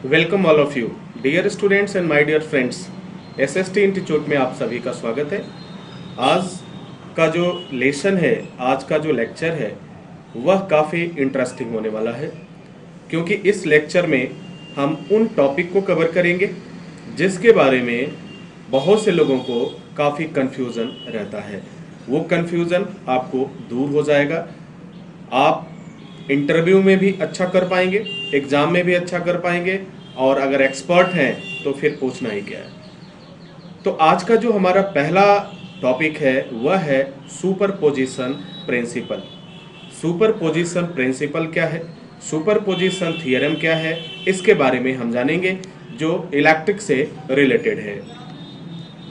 Welcome all of you dear students and my dear friends. SST institute में आप सभी का स्वागत है। आज का जो लेसन है, आज का जो लेक्चर है वह काफ़ी इंटरेस्टिंग होने वाला है, क्योंकि इस लेक्चर में हम उन टॉपिक को कवर करेंगे जिसके बारे में बहुत से लोगों को काफ़ी कन्फ्यूज़न रहता है। वो कन्फ्यूज़न आपको दूर हो जाएगा। आप इंटरव्यू में भी अच्छा कर पाएंगे, एग्जाम में भी अच्छा कर पाएंगे, और अगर एक्सपर्ट हैं तो फिर पूछना ही क्या है। तो आज का जो हमारा पहला टॉपिक है वह है सुपरपोजिशन प्रिंसिपल। सुपरपोजिशन प्रिंसिपल क्या है, सुपरपोजिशन थ्योरम क्या है, इसके बारे में हम जानेंगे जो इलेक्ट्रिक से रिलेटेड है।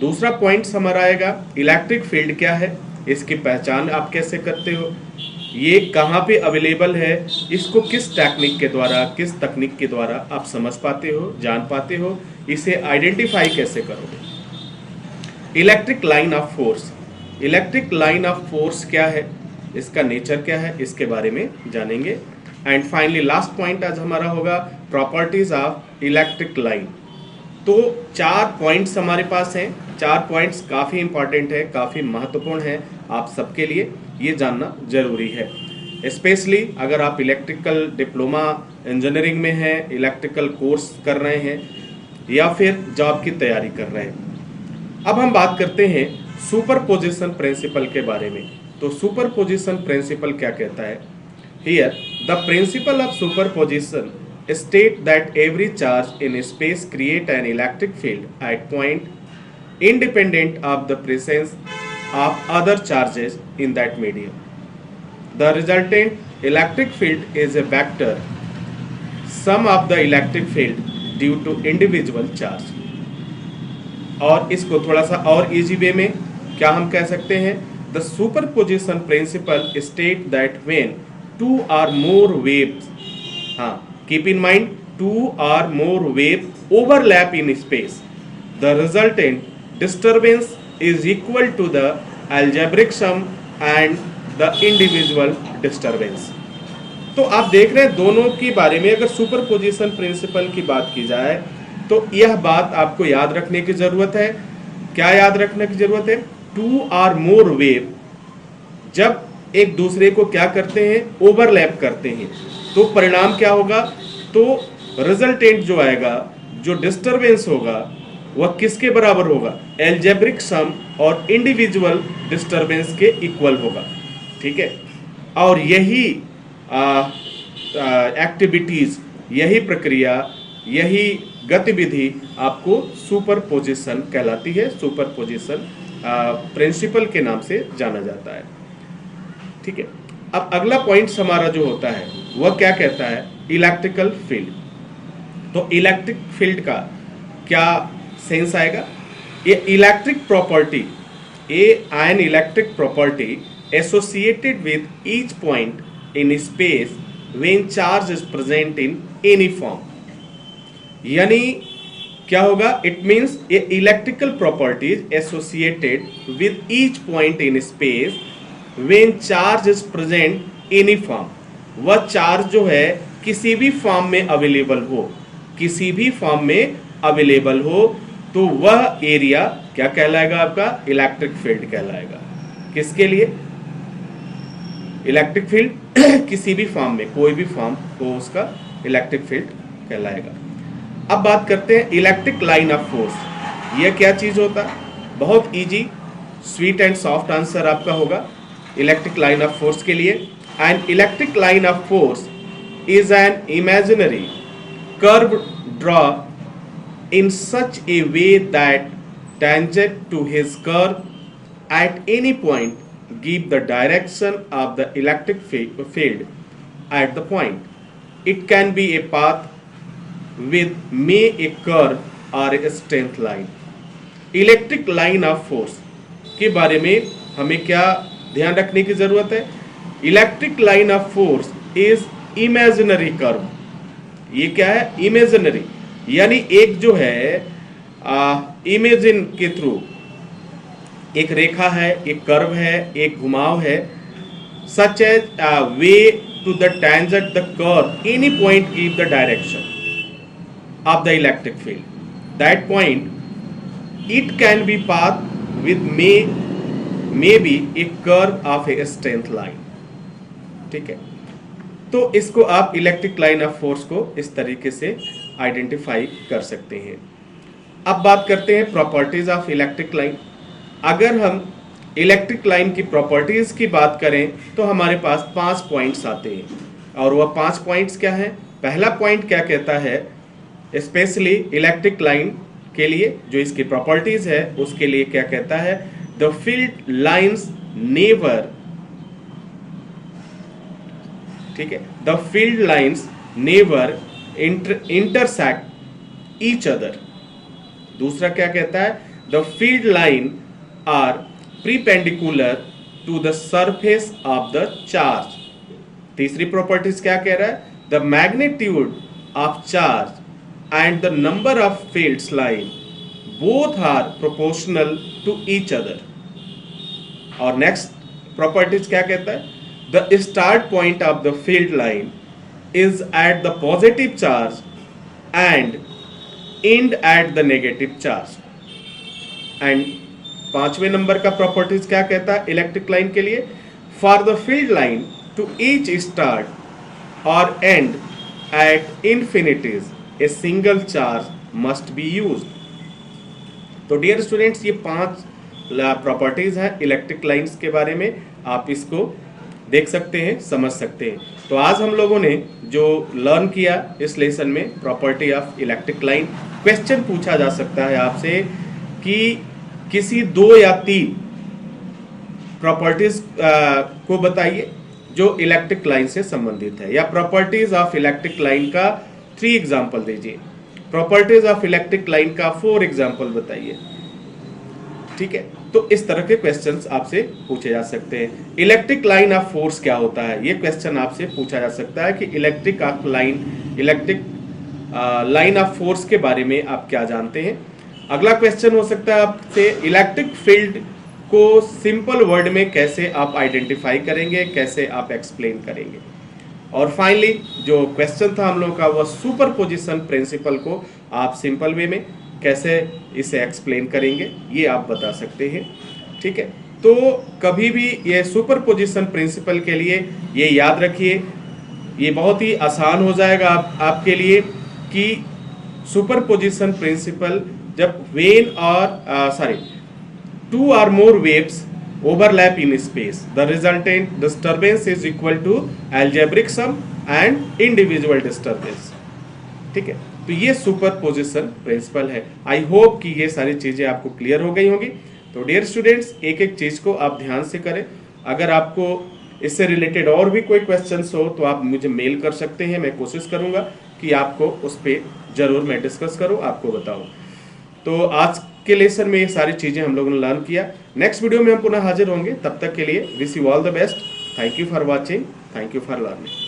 दूसरा पॉइंट हमारा आएगा इलेक्ट्रिक फील्ड क्या है, इसकी पहचान आप कैसे करते हो, ये कहाँ पे अवेलेबल है, इसको किस टेक्निक के द्वारा, किस तकनीक के द्वारा आप समझ पाते हो, जान पाते हो, इसे आइडेंटिफाई कैसे करोगे। Electric line of force, electric line of force क्या है, इसका नेचर क्या है, इसके बारे में जानेंगे। एंड फाइनली लास्ट पॉइंट आज हमारा होगा प्रॉपर्टीज ऑफ इलेक्ट्रिक लाइन। तो 4 पॉइंट्स हमारे पास हैं। 4 पॉइंट्स काफ़ी इंपॉर्टेंट है, काफ़ी महत्वपूर्ण है आप सबके लिए, ये जानना जरूरी है। स्पेशली अगर आप इलेक्ट्रिकल डिप्लोमा इंजीनियरिंग में हैं, इलेक्ट्रिकल कोर्स कर रहे हैं या फिर जॉब की तैयारी कर रहे हैं। अब हम बात करते हैं सुपरपोजिशन प्रिंसिपल के बारे में। तो सुपरपोजिशन प्रिंसिपल क्या कहता है? Here the principle of superposition state that every charge in space create an electric field at point independent of the presence of other charges in that medium. The resultant electric field is a vector sum of the electric field due to individual charge. और इसको थोड़ा सा और easy way में क्या हम कह सकते हैं? The superposition principle state that when two or more waves, हाँ, keep in mind, 2 or more waves overlap in space, the resultant disturbance is equal to the algebraic sum and the individual disturbance. तो आप देख रहे हैं दोनों के बारे में अगर सुपरपोजिशन प्रिंसिपल की बात की जाए तो यह बात आपको याद रखने की जरूरत है। क्या याद रखने की जरूरत है? 2 or more wave जब एक दूसरे को क्या करते हैं, ओवरलैप करते हैं, तो परिणाम क्या होगा? तो रिजल्टेंट जो आएगा, जो डिस्टरबेंस होगा, वह किसके बराबर होगा? एल्जेब्रिक सम और इंडिविजुअल डिस्टरबेंस के इक्वल होगा। ठीक है, और यही एक्टिविटीज, यही प्रक्रिया, यही गतिविधि आपको सुपरपोजिशन कहलाती है, सुपरपोजिशन प्रिंसिपल के नाम से जाना जाता है। ठीक है, अब अगला पॉइंट हमारा जो होता है वह क्या कहता है? Electrical field. तो इलेक्ट्रिक फील्ड का क्या सेंस आएगा? ये electric property, an electric property associated with each point in space when charge is present in any form. यानी क्या होगा? इट मींस ये electrical properties associated with each point in space when charge is present any form, वह charge जो है किसी भी form में अवेलेबल हो, किसी भी फॉर्म में अवेलेबल हो, तो वह एरिया क्या कहलाएगा? आपका इलेक्ट्रिक फील्ड कहलाएगा। किसके लिए? इलेक्ट्रिक फील्ड किसी भी फॉर्म में, कोई भी फॉर्म हो उसका इलेक्ट्रिक फील्ड कहलाएगा। अब बात करते हैं इलेक्ट्रिक लाइन ऑफ फोर्स। यह क्या चीज होता है? बहुत easy, sweet and soft answer आपका होगा इलेक्ट्रिक लाइन ऑफ फोर्स के लिए। And electric line of force is an imaginary curve draw in such A way that tangent to his curve at any point give the direction of the electric field at the point. It can be a path with may a curve or a straight line. Electric line of force के बारे में हमें क्या ध्यान रखने की जरूरत है? Electric line of force is imaginary curve. ये क्या है? इमेजिनरी, यानी एक जो है इमेजिन के थ्रू एक रेखा है, एक कर्व है, एक घुमाव है, such as way to the tangent the curve any point give the direction. of the electric field. That point, it can be path with maybe a curve of a straight line. ठीक है, तो इसको आप electric line of force को इस तरीके से identify कर सकते हैं। अब बात करते हैं प्रॉपर्टीज ऑफ इलेक्ट्रिक लाइन। अगर हम इलेक्ट्रिक लाइन की प्रॉपर्टीज की बात करें तो हमारे पास 5 पॉइंट्स आते हैं, और वह 5 पॉइंट्स क्या हैं? पहला पॉइंट क्या कहता है, स्पेशली इलेक्ट्रिक लाइन के लिए जो इसकी प्रॉपर्टीज है उसके लिए क्या कहता है, द फील्ड लाइंस नेवर, ठीक है, the field lines never intersect each other. दूसरा क्या कहता है, the field line are perpendicular to the surface of the charge. तीसरी प्रॉपर्टीज क्या कह रहा है, the magnitude of charge and the number of fields line both are proportional to each other. और नेक्स्ट प्रॉपर्टीज क्या कहता है, the start point of the field line is at the positive charge and end at the negative charge. And पांचवें नंबर का properties क्या कहता है इलेक्ट्रिक लाइन के लिए, for the field line to each start और end at infinities a single charge must be used. तो डियर स्टूडेंट्स, ये 5 प्रॉपर्टीज हैं इलेक्ट्रिक लाइंस के बारे में, आप इसको देख सकते हैं, समझ सकते हैं। तो आज हम लोगों ने जो लर्न किया इस लेसन में property of electric line, question पूछा जा सकता है आपसे कि किसी 2 या 3 प्रॉपर्टीज को बताइए जो इलेक्ट्रिक लाइन से संबंधित है, या प्रॉपर्टीज ऑफ इलेक्ट्रिक लाइन का 3 एग्जाम्पल दीजिए, प्रॉपर्टीज ऑफ इलेक्ट्रिक लाइन का 4 एग्जाम्पल बताइए। ठीक है, तो इस तरह के क्वेश्चंस आपसे पूछे जा सकते हैं। इलेक्ट्रिक लाइन ऑफ फोर्स क्या होता है, ये क्वेश्चन आपसे पूछा जा सकता है कि इलेक्ट्रिक लाइन ऑफ फोर्स के बारे में आप क्या जानते हैं। अगला क्वेश्चन हो सकता है आपसे, इलेक्ट्रिक फील्ड को सिंपल वर्ड में कैसे आप आइडेंटिफाई करेंगे, कैसे आप एक्सप्लेन करेंगे। और फाइनली जो क्वेश्चन था हम लोगों का, वह सुपरपोजिशन प्रिंसिपल को आप सिंपल वे में कैसे इसे एक्सप्लेन करेंगे, ये आप बता सकते हैं। ठीक है, तो कभी भी ये सुपरपोजिशन प्रिंसिपल के लिए ये याद रखिए, ये बहुत ही आसान हो जाएगा आपके लिए कि सुपरपोजिशन प्रिंसिपल जब वेन और 2 or more waves overlap in space, the resultant disturbance is equal to algebraic sum and individual disturbance। ठीक है, तो ये सुपरपोजिशन प्रिंसिपल है। आई होप कि ये सारी चीजें आपको क्लियर हो गई होंगी। तो डियर स्टूडेंट्स, एक एक चीज को आप ध्यान से करें। अगर आपको इससे रिलेटेड और भी कोई क्वेश्चंस हो तो आप मुझे मेल कर सकते हैं, मैं कोशिश करूंगा कि आपको उस पर जरूर मैं डिस्कस करूं, आपको बताऊं। तो आज के लेसन में ये सारी चीजें हम लोगों ने लर्न किया। नेक्स्ट वीडियो में हम पुनः हाजिर होंगे, तब तक के लिए wish you all the best. Thank you for watching, thank you for learning.